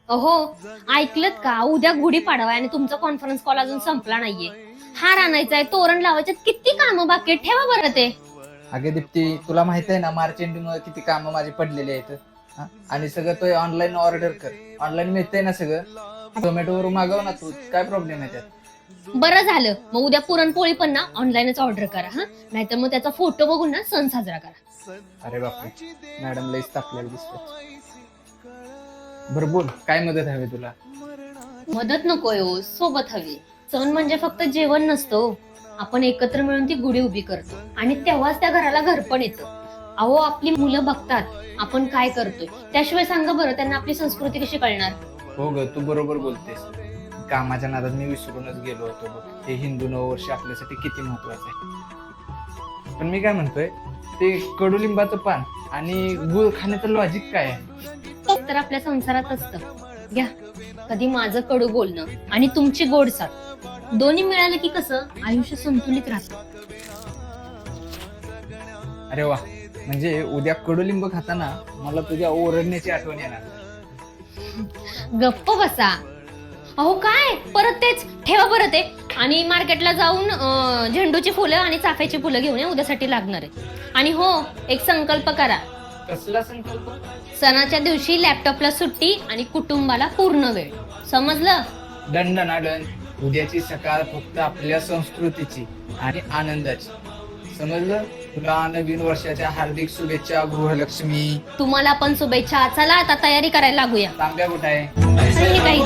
अहो, ऐकलत का? उद्या गुढीपाडवा आहे आणि तुमचा कॉन्फरन्स कॉल अजून संपला नाहीये. हार आणायचाय, तोरण लावायचे, किती कामं बाकी आहेत. ठेवा बरं ते. अगे दीप्ती, तुला माहित आहे ना मार्च एंडिंग मध्ये किती कामं माझे पडलेले आहेत. हा? आणि सगळं तो ऑनलाईन ऑर्डर कर. ऑनलाईन मिळतंय ना सगळं. झोमॅटोवरून मागव ना तू, काय प्रॉब्लेम आहे त्यात? बरं झालं, मग उद्या पुरणपोळी पण ना ऑनलाईनच ऑर्डर करा. हा, नाहीतर मग त्याचा फोटो बघून ना सण साजरा करा. अरे बापरे, मॅडम लईच तापलेलं दिसत. बरं बोल, काय मदत हवी तुला? मदत नकोय हो, सोबत हवी. सण म्हणजे फक्त जेवण नसतं, आपण एकत्र मिळून ती गुढी उभी करतो आणि तेव्हाच त्या घराला घर पण येतं. अहो, आपली मुलं बघतात आपण काय करतोय, त्याशिवाय सांगा बरं त्यांना आपली संस्कृती कशी कळणार? हो ग, तू बरोबर बोलतेस. कामाच्या नादात मी विसरूनच गेलो होतो बघ. हे हिंदू नववर्ष आपल्यासाठी किती महत्वाचं आहे. पण मी काय म्हणतोय, ते कडुलिंबाचं पान आणि गुळ खाण्याचं लॉजिक काय आहे? तर आपल्या संसारात असतं. घ्या, कधी माझं कडू बोलणं आणि तुमची गोड साथ दोन्ही मिळालं की कसं आयुष्य संतुलित राहतं. अरे वा, म्हणजे उद्या कडुलिंब खाताना मला तुझ्या ओरडण्याची आठवण येणार. गप्प बसा. अहो काय परत तेच? ठेवा बरं ते. आणि मार्केटला जाऊन झेंडूची फुलं आणि चाफ्याची फुलं घेऊन या, उद्यासाठी लागणार आहे. आणि हो, एक संकल्प करा. कसला संकल्प? सणाच्या दिवशी लॅपटॉपला सुट्टी आणि कुटुंबाला पूर्ण वेळ. समजलं? दंड ना दंड. उद्याची सकाळ फक्त आपल्या संस्कृतीची आणि आनंदाची. समजलं? तुला नवीन वर्षाच्या हार्दिक शुभेच्छा गृहलक्ष्मी. तुम्हाला पण शुभेच्छा. चला आता तयारी करायला लागूया. तांब्या कुठं आहे? हे काही